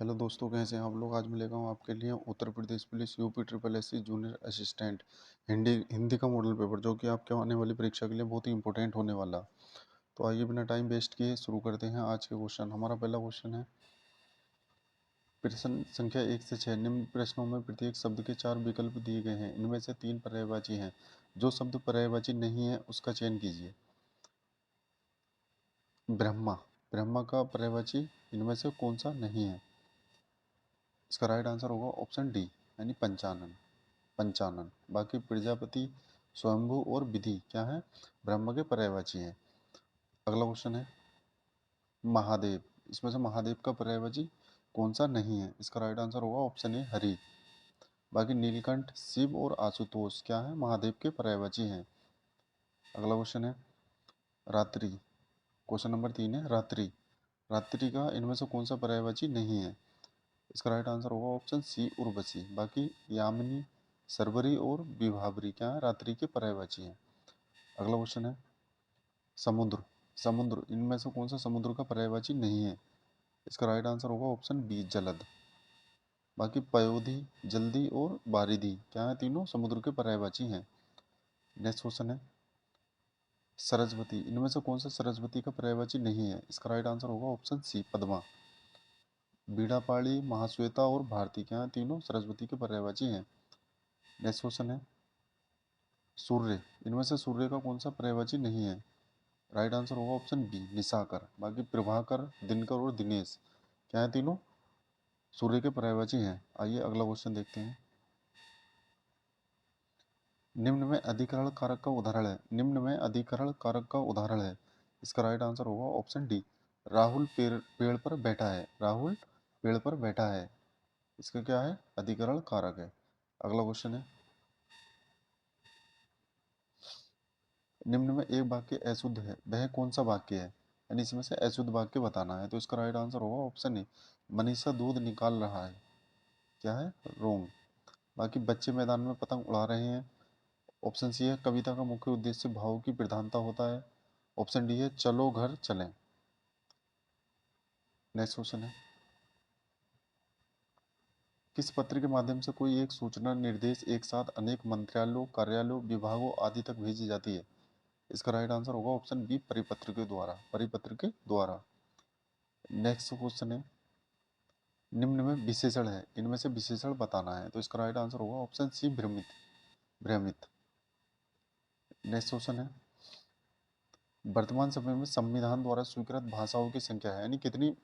Hello दोस्तों, कैसे हैं आप लोग। आज मैं लेकर हूँ आपके लिए Uttar Pradesh police UP triple S C junior assistant Hindi Hindi का मॉडल पेपर, जो कि आपके आने वाली परीक्षा के लिए बहुत ही इंपॉर्टेंट होने वाला। तो आइए बिना टाइम वेस्ट किए शुरू करते हैं आज के क्वेश्चन। हमारा पहला क्वेश्चन है, प्रश्न संख्या 1 से 6। निम्न प्रश्नों में प्रत्येक शब्द के 4 विकल्प दिए गए हैं। इनमें से 3 पर्यायवाची हैं। जो शब्द पर्यायवाची नहीं है उसका चयन कीजिए। ब्रह्मा, ब्रह्मा का पर्यायवाची इनमें से कौन सा नहीं है? इसका राइट आंसर होगा ऑप्शन डी, यानी पंचानन। पंचानन। बाकी प्रजापति, स्वयंभू और विधि क्या है? ब्रह्म के पर्यायवाची हैं। अगला क्वेश्चन है, महादेव। इसमें से महादेव का पर्यायवाची कौन सा नहीं है? इसका राइट आंसर होगा ऑप्शन ए, हरि। बाकी नीलकंठ, शिव और आशुतोष क्या है? महादेव के पर्यायवाची हैं। अगला क्वेश्चन है, रात्रि। क्वेश्चन नंबर 3 है, रात्रि। रात्रि का इनमें से कौन सा पर्यायवाची नहीं है? इसका राइट आंसर होगा ऑप्शन सी, उर्वशी। बाकी यामिनी, सरवरी और विभावरी क्या है? रात्रि के पर्यायवाची हैं। अगला क्वेश्चन है, समुद्र। समुद्र, इनमें से कौन सा समुद्र का पर्यायवाची नहीं है? इसका राइट आंसर होगा ऑप्शन बी, जलद। बाकी पयोधी, जल्दी और बारिधि क्या है? तीनों समुद्र के पर्यायवाची हैं। नेक्स्ट क्वेश्चन है, सरस्वती। इनमें से कौन सा सरस्वती का पर्यायवाची नहीं है? इसका राइट आंसर होगा ऑप्शन सी, पद्मा। बीड़ापाड़ी, महाश्वेता और भारती क्या है? तीनों सरस्वती के पर्यायवाची हैं। नेक्स्ट क्वेश्चन है, सूर्य। इनमें से सूर्य का कौन सा पर्यायवाची नहीं है? राइट आंसर होगा ऑप्शन बी, निशाकर। बाकी प्रभाकर, दिनकर और दिनेश क्या है? तीनों सूर्य के पर्यायवाची हैं। आइए अगला क्वेश्चन देखते हैं, निम्न में अधिकरण कारक का उदाहरण है। निम्न में अधिकरण कारक का उदाहरण है। इसका राइट आंसर होगा ऑप्शन डी, राहुल पेड़ पर बैठा है। राहुल पेड़ पर बैठा है, इसका क्या है? अधिकरण कारक है। अगला क्वेश्चन है, निम्न में एक वाक्य अशुद्ध है, वह कौन सा वाक्य है? यानी इसमें से अशुद्ध वाक्य बताना है। तो इसका राइट आंसर होगा ऑप्शन ए, मनीषा दूध निकाल रहा है क्या है? रोंग। बाकी बच्चे मैदान में पतंग उड़ा रहे हैं। ऑप्शन सी है, कविता का मुख्य उद्देश्य भाव की प्रधानता होता है। ऑप्शन डी है, चलो घर चलें। नेक्स्ट क्वेश्चन है, किस पत्र के माध्यम से कोई एक सूचना निर्देश एक साथ अनेक मंत्रालयों, कार्यालयों, विभागों आदि तक भेजी जाती है? इसका राइट आंसर होगा ऑप्शन बी, परिपत्र के द्वारा। परिपत्र के द्वारा। नेक्स्ट क्वेश्चन है, निम्न में विशेषण है, इनमें से विशेषण बताना है। तो इसका राइट आंसर होगा ऑप्शन सी, भ्रमित। भ्रमित। नेक्स्ट क्वेश्चन है, वर्तमान समय में संविधान द्वारा स्वीकृत भाषाओं की संख्या है, यानी कितनी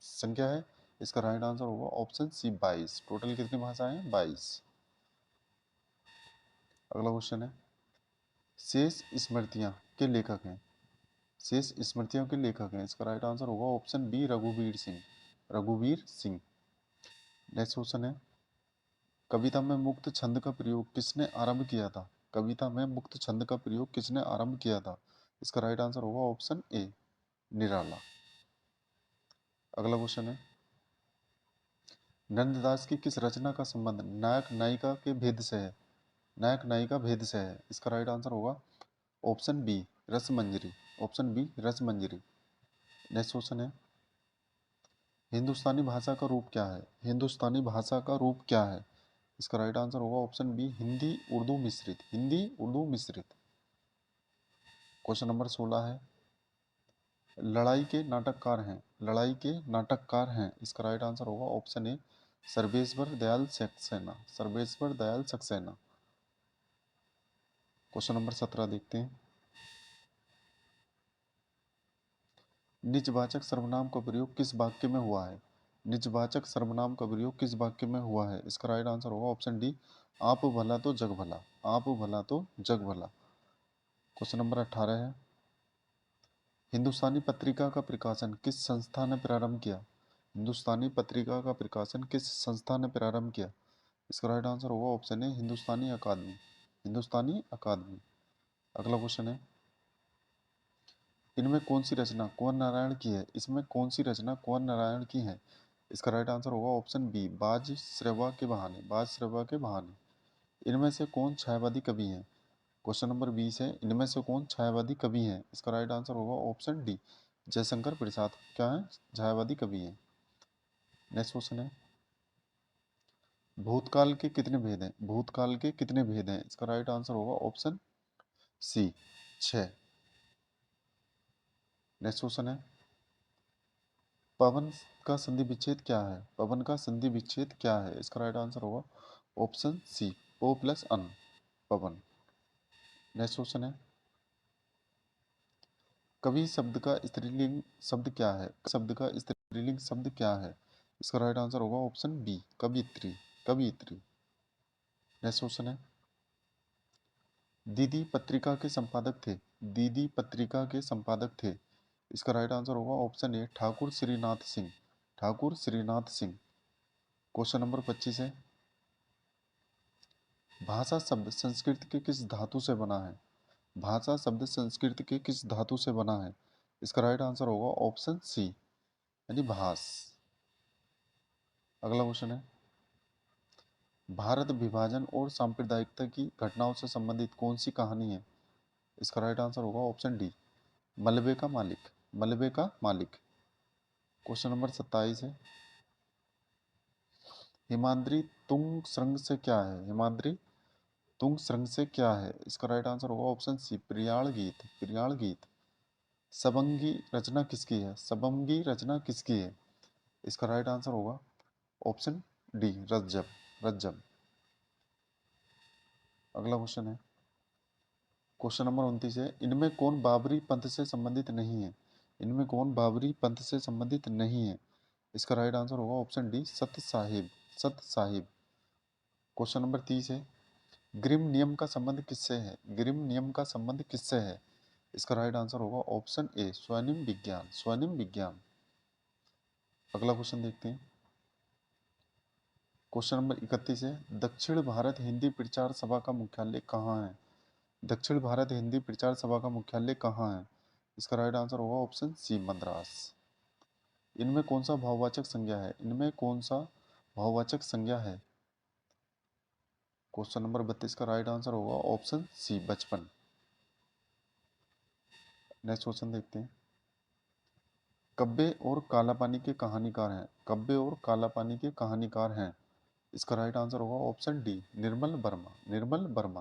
संख्या है? इसका राइट आंसर होगा ऑप्शन सी, 22। टोटल कितनी भाषाएं हैं? 22। अगला क्वेश्चन है, शेष स्मृतियां के लेखक हैं। शेष स्मृतियों के लेखक हैं, इसका राइट आंसर होगा ऑप्शन बी, रघुवीर सिंह। रघुवीर सिंह। नेक्स्ट क्वेश्चन है, कविता में मुक्त छंद का प्रयोग किसने आरंभ किया था? कविता में मुक्त छंद का प्रयोग किसने आरंभ किया था? इसका राइट आंसर होगा ऑप्शन ए, निराला। अगला क्वेश्चन है, नंददास की किस रचना का संबंध नायक नायिका के भेद से है? नायक नायिका भेद से है, इसका राइट आंसर होगा option B, Rasmanjari. Option B, Rasmanjari. Next question है, हिंदुस्तानी भाषा का रूप क्या है? हिंदुस्तानी भाषा का रूप क्या है? इसका राइट आंसर होगा ऑप्शन बी, हिंदी उर्दू मिश्रित। हिंदी उर्दू मिश्रित। क्वेश्चन नंबर 16 है, लड़ाई के नाटककार हैं। लड़ाई के नाटककार हैं, इसका राइट आंसर होगा ऑप्शन ए, सर्वेश्वर दयाल सक्सेना। सर्वेश्वर दयाल सक्सेना। क्वेश्चन नंबर 17 देखते हैं, निजवाचक सर्वनाम का प्रयोग किस वाक्य में हुआ है? निजवाचक सर्वनाम का प्रयोग किस वाक्य में हुआ है? इसका राइट आंसर होगा ऑप्शन डी, आप भला तो जग भला। आप भला तो जग भला। क्वेश्चन नंबर 18 है, हिंदुस्तानी पत्रिका का प्रकाशन किस संस्था ने प्रारंभ किया? हिंदुस्तानी पत्रिका का प्रकाशन किस संस्था ने प्रारंभ किया? इसका राइट आंसर होगा ऑप्शन ए, हिंदुस्तानी अकादमी। हिंदुस्तानी अकादमी। अगला क्वेश्चन है, इनमें कौन सी रचना कुंवर नारायण की है? इसमें कौन सी रचना कुंवर नारायण की है? इसका राइट आंसर होगा ऑप्शन बी, बाज श्रवा के बहाने। बाज श्रवा के बहाने। इनमें से कौन छायावादी कवि हैं? क्वेश्चन नंबर 20 है, इनमें से कौन छायावादी कवि हैं? इसका राइट आंसर होगा ऑप्शन डी, जयशंकर प्रसाद क्या है? छायावादी कवि हैं। नेक्स्ट क्वेश्चन है, भूतकाल के कितने भेद हैं? भूतकाल के कितने भेद हैं? इसका राइट आंसर होगा ऑप्शन सी, 6। नेक्स्ट क्वेश्चन है, पवन का संधि विच्छेद क्या है? पवन का संधि विच्छेद क्या है? इसका राइट आंसर होगा ऑप्शन सी, ओ प्लस अन, पवन। नेक्स्ट क्वेश्चन है, कवि शब्द का स्त्रीलिंग शब्द क्या है? शब्द का स्त्रीलिंग शब्द क्या है? इसका राइट आंसर होगा ऑप्शन बी, कवियत्री, कवियत्री। नेक्स्ट क्वेश्चन है, दीदी पत्रिका के संपादक थे, दीदी पत्रिका के संपादक थे। इसका राइट आंसर होगा option A, Thakur Shrinath Singh, Thakur Shrinath Singh. Question number 25 है, भाषा शब्द संस्कृत के किस धातु से बना है? भाषा शब्द संस्कृत के किस धातु से बना है? इसका राइट आंसर होगा ऑप्शन सी, यानी भास। अगला क्वेश्चन है, भारत विभाजन और सांप्रदायिकता की घटनाओं से संबंधित कौन सी कहानी है? इसका राइट आंसर होगा ऑप्शन डी, मलबे का मालिक, मलबे का मालिक। क्वेश्चन नंबर 27 है, हिमाद्री तुंग श्रृंग से क्या है? हिमाद्री तुंग श्रृंग से क्या है? इसका राइट आंसर होगा ऑप्शन सी, प्रियाण गीत, प्रियाण गीत। सबंगी रचना किसकी है? सबंगी रचना किसकी है? इसका राइट आंसर होगा ऑप्शन डी, रज्जब, रज्जब। अगला क्वेश्चन है, क्वेश्चन नंबर 29 है, इनमें कौन बाबरी पंथ से संबंधित नहीं है? इनमें कौन बाबरी पंथ से संबंधित नहीं है? इसका राइट आंसर होगा ऑप्शन डी, सत साहिब, सत साहिब। क्वेश्चन नंबर 30 है, ग्रिम नियम का संबंध किससे है? ग्रिम नियम का संबंध किससे है? इसका राइट आंसर होगा ऑप्शन ए, स्वर्णिम विज्ञान, स्वर्णिम विज्ञान। अगला क्वेश्चन देखते हैं, क्वेश्चन नंबर 31 है, दक्षिण भारत हिंदी प्रचार सभा का मुख्यालय कहाँ है? दक्षिण भारत हिंदी प्रचार सभा का मुख्यालय कहाँ है? इसका राइट आंसर होगा ऑप्शन सी, मद्रास। इनमें कौन सा भाववाचक संज्ञा है? इनमें कौन सा भाववाचक संज्ञा है? क्वेश्चन नंबर 32 का राइट आंसर होगा ऑप्शन सी, बचपन। नेक्स्ट क्वेश्चन देखते हैं, कब्बे और काला पानी के कहानीकार हैं, कब्बे और काला पानी के कहानीकार हैं। इसका राइट आंसर होगा option D, Nirmal Verma, Nirmal Verma.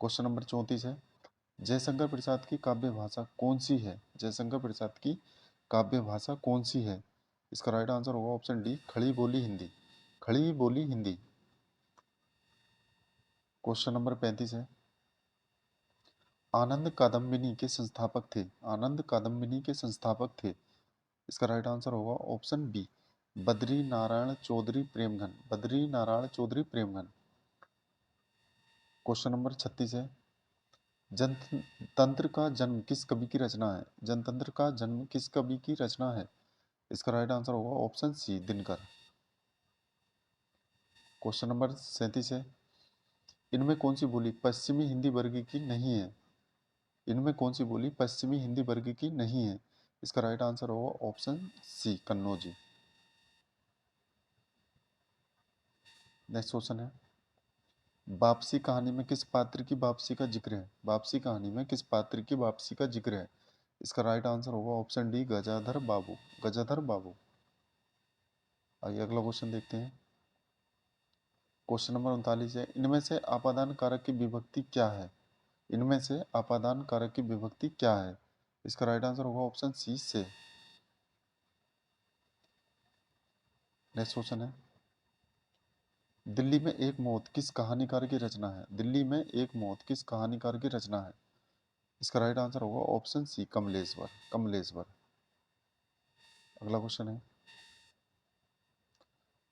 Question number 34 है, जयशंकर प्रसाद की काव्य भाषा कौन सी है? जयशंकर प्रसाद की काव्य भाषा कौन सी है? इसका राइट आंसर होगा ऑप्शन डी, खड़ी बोली हिंदी, खड़ी बोली हिंदी। क्वेश्चन नंबर 35 है, आनंद कादम्बिनी के संस्थापक थे, आनंद कादम्बिनी के संस्थापक थे। इसका राइट आंसर होगा option B, Badri Narayan Chaudhary Premghan, Badri Narayan Chaudhary Premghan. Question number 36 है, जनतंत्र का जन्म किस कवि की रचना है? जनतंत्र का जन्म किस कवि की रचना है? इसका राइट आंसर होगा option C, Dinkar. Question number 37 है, इनमें कौन सी बोली पश्चिमी हिंदी वर्ग की नहीं है? इनमें कौन सी बोली पश्चिमी हिंदी वर्ग की नहीं है? इसका राइट आंसर होगा option C, Kannauji. Next question है, वापसी कहानी में किस पात्र की वापसी का जिक्र है? वापसी कहानी में किस पात्र की वापसी का जिक्र है? इसका राइट आंसर होगा ऑप्शन डी, गजाधर बाबू, गजाधर बाबू। आइए अगला क्वेश्चन देखते हैं, क्वेश्चन नंबर 39 है, इनमें से आपादान कारक की विभक्ति क्या है? इनमें से आपादान कारक की विभक्ति क्या है? इसका राइट आंसर होगा ऑप्शन सी, से। नेक्स्ट क्वेश्चन है, दिल्ली में एक मौत किस कहानीकार की रचना है? दिल्ली में एक मौत किस कहानीकार की रचना है? इसका राइट आंसर होगा ऑप्शन सी, कमलेश्वर, कमलेश्वर। अगला क्वेश्चन है,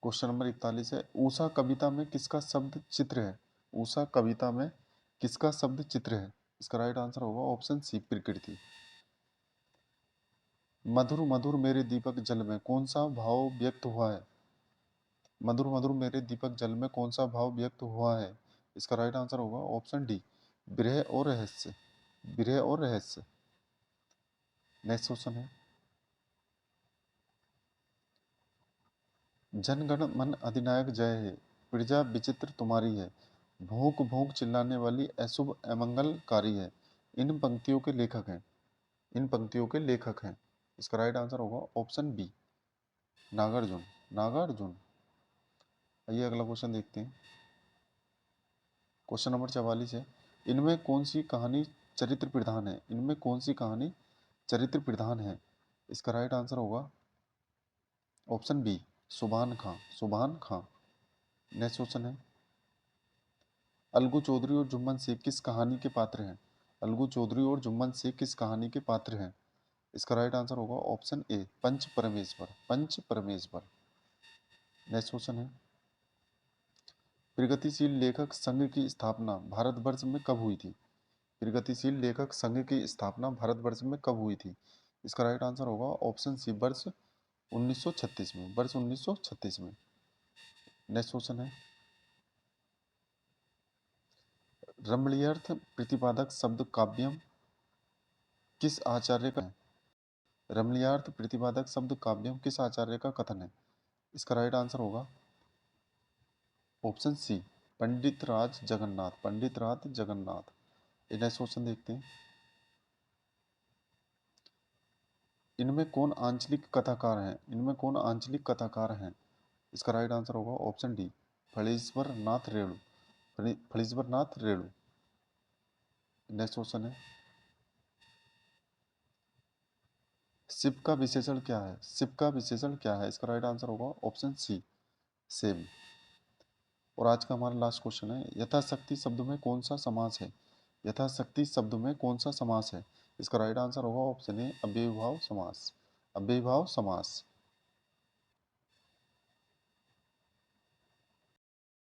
क्वेश्चन नंबर 41 है, ऊषा कविता में किसका शब्द चित्र है? ऊषा कविता में किसका शब्द चित्र है? इसका राइट आंसर होगा ऑप्शन सी, प्रकृति। मधुर मधुर मेरे दीपक जल में कौन सा भाव व्यक्त हुआ है? मधुर मधुर मेरे दीपक जल में कौन सा भाव व्यक्त हुआ है? इसका राइट आंसर होगा ऑप्शन डी, विरह और रहस्य, विरह और रहस्य। नेक्स्ट क्वेश्चन है, जनगण मन अधिनायक जय हे, प्रजा विचित्र तुम्हारी है, भूख भूख चिल्लाने वाली अशुभ अमंगलकारी है। इन पंक्तियों के लेखक हैं, इन पंक्तियों के लेखक हैं। इसका राइट आंसर होगा ऑप्शन बी, नागार्जुन, नागार्जुन। आइए अगला क्वेश्चन देखते हैं। क्वेश्चन नंबर 44 है, इनमें कौन सी कहानी चरित्र प्रधान है? इनमें कौन सी कहानी चरित्र प्रधान है? इसका राइट आंसर होगा ऑप्शन बी, सुभान खां, सुभान खां। नेक्स्ट क्वेश्चन है, अलगू चौधरी और जुम्मन शेख किस कहानी के पात्र हैं? अलगू चौधरी और जुम्मन शेख किस कहानी के पात्र हैं? इसका राइट आंसर होगा ऑप्शन ए, पंच परमेश्वर, पंच परमेश्वर। नेक्स्ट क्वेश्चन है, प्रगतिशील लेखक संघ की स्थापना भारतवर्ष में कब हुई थी? प्रगतिशील लेखक संघ की स्थापना भारतवर्ष में कब हुई थी? इसका राइट आंसर होगा ऑप्शन सी, वर्ष 1936 में, वर्ष 1936 में। नेक्स्ट क्वेश्चन है, रमणीयर्थ प्रतिपादक शब्द काव्यम किस आचार्य का है? रमणीयार्थ प्रतिपादक शब्द काव्यम किस आचार्य का कथन है? इसका राइट आंसर होगा ऑप्शन सी, पंडित राज जगन्नाथ, पंडित राज जगन्नाथ। नेक्स्ट क्वेश्चन देखते हैं, इनमें कौन आंचलिक कथाकार हैं? इनमें कौन आंचलिक कथाकार हैं? इसका राइट आंसर होगा option D, Phanishwar Nath Renu, Phanishwar Nath Renu. Next question है, शिव का विशेषण क्या है? शिव का विशेषण क्या है? इसका राइट आंसर होगा ऑप्शन सी, सेम। और आज का हमारा लास्ट क्वेश्चन है, यथाशक्ति शब्द में कौन सा समास है? यथाशक्ति शब्द में कौन सा समास है? इसका राइट आंसर होगा ऑप्शन ए, अव्ययीभाव समास, अव्ययीभाव समास।